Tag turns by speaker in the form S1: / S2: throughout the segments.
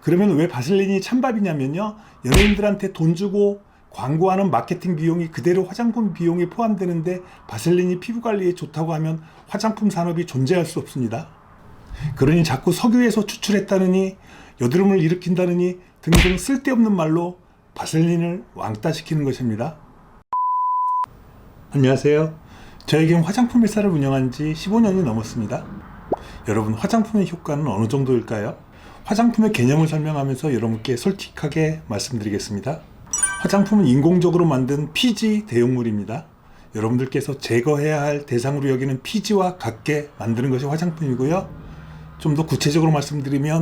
S1: 그러면 왜 바셀린이 찬밥이냐면요, 연예인들한테 돈 주고 광고하는 마케팅 비용이 그대로 화장품 비용에 포함되는데 바셀린이 피부관리에 좋다고 하면 화장품 산업이 존재할 수 없습니다. 그러니 자꾸 석유에서 추출했다느니 여드름을 일으킨다느니 등등 쓸데없는 말로 바셀린을 왕따시키는 것입니다. 안녕하세요. 저에겐 화장품 회사를 운영한 지 15년이 넘었습니다. 여러분, 화장품의 효과는 어느 정도일까요? 화장품의 개념을 설명하면서 여러분께 솔직하게 말씀드리겠습니다. 화장품은 인공적으로 만든 피지 대용물입니다. 여러분들께서 제거해야 할 대상으로 여기는 피지와 같게 만드는 것이 화장품이고요. 좀 더 구체적으로 말씀드리면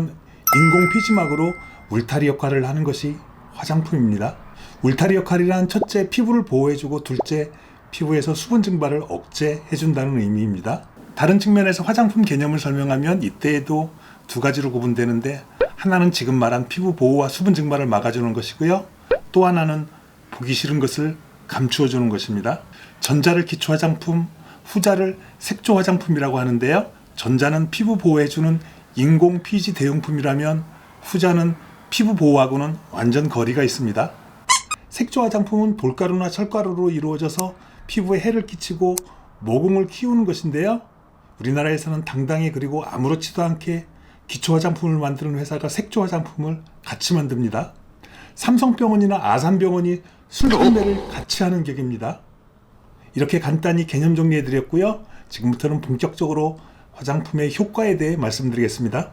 S1: 인공 피지막으로 울타리 역할을 하는 것이 화장품입니다. 울타리 역할이란 첫째, 피부를 보호해주고 둘째, 피부에서 수분 증발을 억제해준다는 의미입니다. 다른 측면에서 화장품 개념을 설명하면 이때에도 두 가지로 구분되는데, 하나는 지금 말한 피부 보호와 수분 증발을 막아주는 것이고요. 또 하나는 보기 싫은 것을 감추어주는 것입니다. 전자를 기초 화장품, 후자를 색조 화장품이라고 하는데요. 전자는 피부 보호해주는 인공 피지 대용품이라면 후자는 피부 보호하고는 완전 거리가 있습니다. 색조 화장품은 돌가루나 철가루로 이루어져서 피부에 해를 끼치고 모공을 키우는 것인데요. 우리나라에서는 당당히 그리고 아무렇지도 않게 기초 화장품을 만드는 회사가 색조 화장품을 같이 만듭니다. 삼성병원이나 아산병원이 술 판매를 같이 하는 격입니다. 이렇게 간단히 개념 정리해 드렸고요. 지금부터는 본격적으로 화장품의 효과에 대해 말씀드리겠습니다.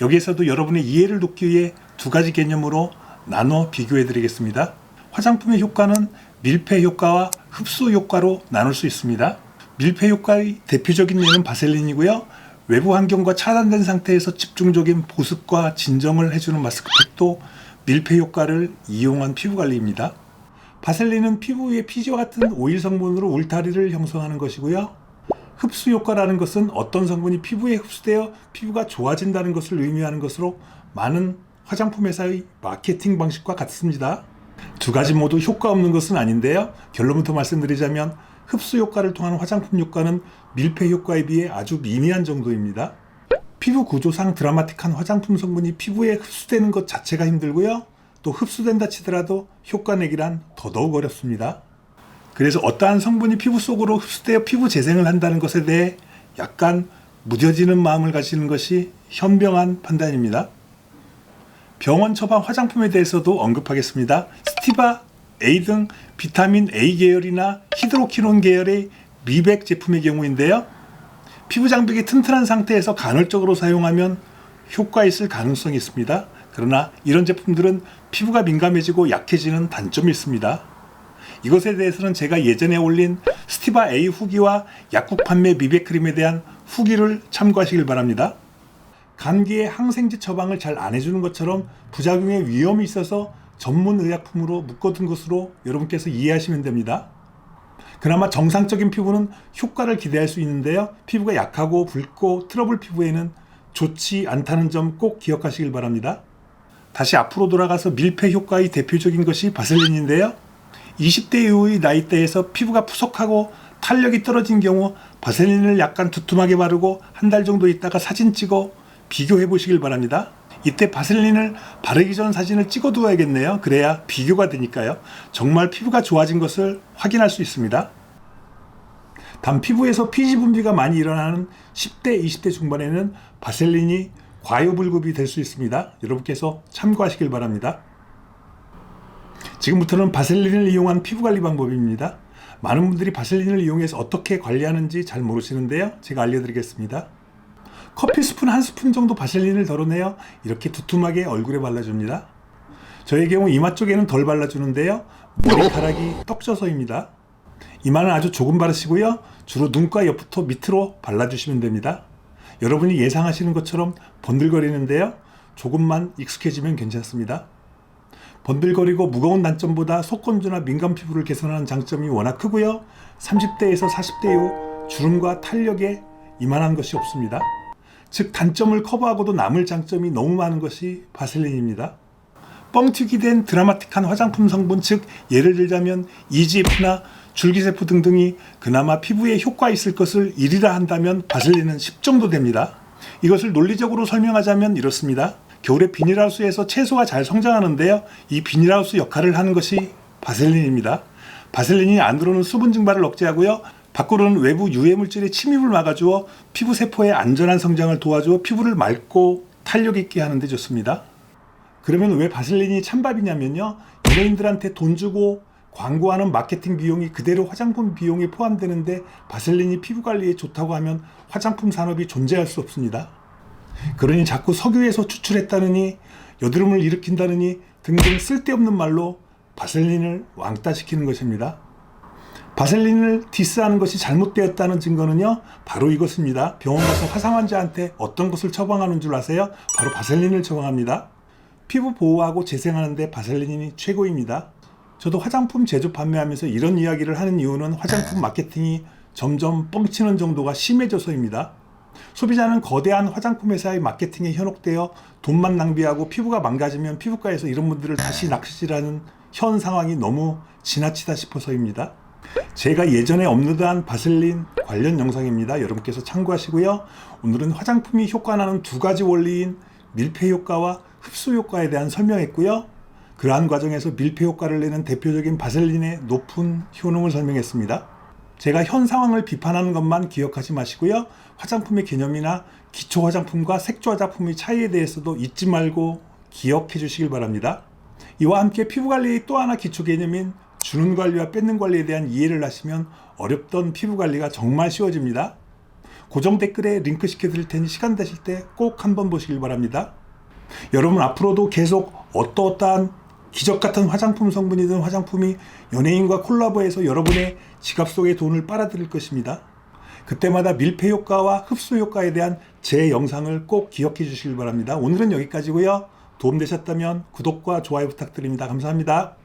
S1: 여기에서도 여러분의 이해를 돕기 위해 두 가지 개념으로 나눠 비교해 드리겠습니다. 화장품의 효과는 밀폐 효과와 흡수 효과로 나눌 수 있습니다. 밀폐 효과의 대표적인 예는 바셀린이고요. 외부 환경과 차단된 상태에서 집중적인 보습과 진정을 해주는 마스크팩도 밀폐 효과를 이용한 피부관리입니다. 바셀린은 피부 위에 피지와 같은 오일 성분으로 울타리를 형성하는 것이고요. 흡수 효과라는 것은 어떤 성분이 피부에 흡수되어 피부가 좋아진다는 것을 의미하는 것으로 많은 화장품 회사의 마케팅 방식과 같습니다. 두 가지 모두 효과 없는 것은 아닌데요. 결론부터 말씀드리자면 흡수 효과를 통한 화장품 효과는 밀폐 효과에 비해 아주 미미한 정도입니다. 피부 구조상 드라마틱한 화장품 성분이 피부에 흡수되는 것 자체가 힘들고요. 또 흡수된다 치더라도 효과 내기란 더더욱 어렵습니다. 그래서 어떠한 성분이 피부 속으로 흡수되어 피부 재생을 한다는 것에 대해 약간 무뎌지는 마음을 가지는 것이 현명한 판단입니다. 병원 처방 화장품에 대해서도 언급하겠습니다. 스티바 A 등 비타민 A 계열이나 히드로키논 계열의 미백 제품의 경우인데요. 피부 장벽이 튼튼한 상태에서 간헐적으로 사용하면 효과 있을 가능성이 있습니다. 그러나 이런 제품들은 피부가 민감해지고 약해지는 단점이 있습니다. 이것에 대해서는 제가 예전에 올린 스티바 A 후기와 약국 판매 미백 크림에 대한 후기를 참고하시길 바랍니다. 감기에 항생제 처방을 잘 안 해주는 것처럼 부작용의 위험이 있어서 전문 의약품으로 묶어둔 것으로 여러분께서 이해하시면 됩니다. 그나마 정상적인 피부는 효과를 기대할 수 있는데요. 피부가 약하고 붉고 트러블 피부에는 좋지 않다는 점 꼭 기억하시길 바랍니다. 다시 앞으로 돌아가서 밀폐 효과의 대표적인 것이 바셀린인데요. 20대 이후의 나이대에서 피부가 푸석하고 탄력이 떨어진 경우 바셀린을 약간 두툼하게 바르고 한 달 정도 있다가 사진 찍어 비교해 보시길 바랍니다. 이때 바셀린을 바르기 전 사진을 찍어 두어야겠네요. 그래야 비교가 되니까요. 정말 피부가 좋아진 것을 확인할 수 있습니다. 단 피부에서 피지 분비가 많이 일어나는 10대, 20대 중반에는 바셀린이 과요불급이 될 수 있습니다. 여러분께서 참고하시길 바랍니다. 지금부터는 바셀린을 이용한 피부관리 방법입니다. 많은 분들이 바셀린을 이용해서 어떻게 관리하는지 잘 모르시는데요. 제가 알려드리겠습니다. 커피 스푼 한 스푼 정도 바셀린을 덜어내어 이렇게 두툼하게 얼굴에 발라줍니다. 저의 경우 이마 쪽에는 덜 발라주는데요. 머리카락이 떡져서입니다. 이마는 아주 조금 바르시고요. 주로 눈가 옆부터 밑으로 발라주시면 됩니다. 여러분이 예상하시는 것처럼 번들거리는데요. 조금만 익숙해지면 괜찮습니다. 번들거리고 무거운 단점보다 속건조나 민감 피부를 개선하는 장점이 워낙 크고요. 30대에서 40대 이후 주름과 탄력에 이만한 것이 없습니다. 즉 단점을 커버하고도 남을 장점이 너무 많은 것이 바셀린입니다. 뻥튀기 된 드라마틱한 화장품 성분, 즉 예를 들자면 EGF나 줄기세포 등등이 그나마 피부에 효과 있을 것을 1이라 한다면 바셀린은 10 정도 됩니다. 이것을 논리적으로 설명하자면 이렇습니다. 겨울에 비닐하우스에서 채소가 잘 성장하는데요. 이 비닐하우스 역할을 하는 것이 바셀린입니다. 바셀린이 안으로는 수분 증발을 억제하고요. 밖으로는 외부 유해 물질의 침입을 막아주어 피부 세포의 안전한 성장을 도와주어 피부를 맑고 탄력 있게 하는 데 좋습니다. 그러면 왜 바셀린이 찬밥이냐면요. 연예인들한테 돈 주고 광고하는 마케팅 비용이 그대로 화장품 비용에 포함되는데 바셀린이 피부 관리에 좋다고 하면 화장품 산업이 존재할 수 없습니다. 그러니 자꾸 석유에서 추출했다느니 여드름을 일으킨다느니 등등 쓸데없는 말로 바셀린을 왕따시키는 것입니다. 바셀린을 디스하는 것이 잘못되었다는 증거는요, 바로 이것입니다. 병원 가서 화상 환자한테 어떤 것을 처방하는 줄 아세요? 바로 바셀린을 처방합니다. 피부 보호하고 재생하는데 바셀린이 최고입니다. 저도 화장품 제조 판매하면서 이런 이야기를 하는 이유는 화장품 마케팅이 점점 뻥치는 정도가 심해져서입니다. 소비자는 거대한 화장품 회사의 마케팅에 현혹되어 돈만 낭비하고 피부가 망가지면 피부과에서 이런 분들을 다시 낚시질하는 현 상황이 너무 지나치다 싶어서입니다. 제가 예전에 업로드한 바셀린 관련 영상입니다. 여러분께서 참고하시고요. 오늘은 화장품이 효과나는 두 가지 원리인 밀폐 효과와 흡수 효과에 대한 설명했고요. 그러한 과정에서 밀폐 효과를 내는 대표적인 바셀린의 높은 효능을 설명했습니다. 제가 현 상황을 비판하는 것만 기억하지 마시고요. 화장품의 개념이나 기초 화장품과 색조 화장품의 차이에 대해서도 잊지 말고 기억해 주시길 바랍니다. 이와 함께 피부 관리의 또 하나 기초 개념인 주는 관리와 뺏는 관리에 대한 이해를 하시면 어렵던 피부 관리가 정말 쉬워집니다. 고정 댓글에 링크 시켜드릴 테니 시간 되실 때 꼭 한번 보시길 바랍니다. 여러분 앞으로도 계속 어떠한 기적 같은 화장품 성분이든 화장품이 연예인과 콜라보해서 여러분의 지갑 속에 돈을 빨아들일 것입니다. 그때마다 밀폐 효과와 흡수 효과에 대한 제 영상을 꼭 기억해 주시길 바랍니다. 오늘은 여기까지고요. 도움되셨다면 구독과 좋아요 부탁드립니다. 감사합니다.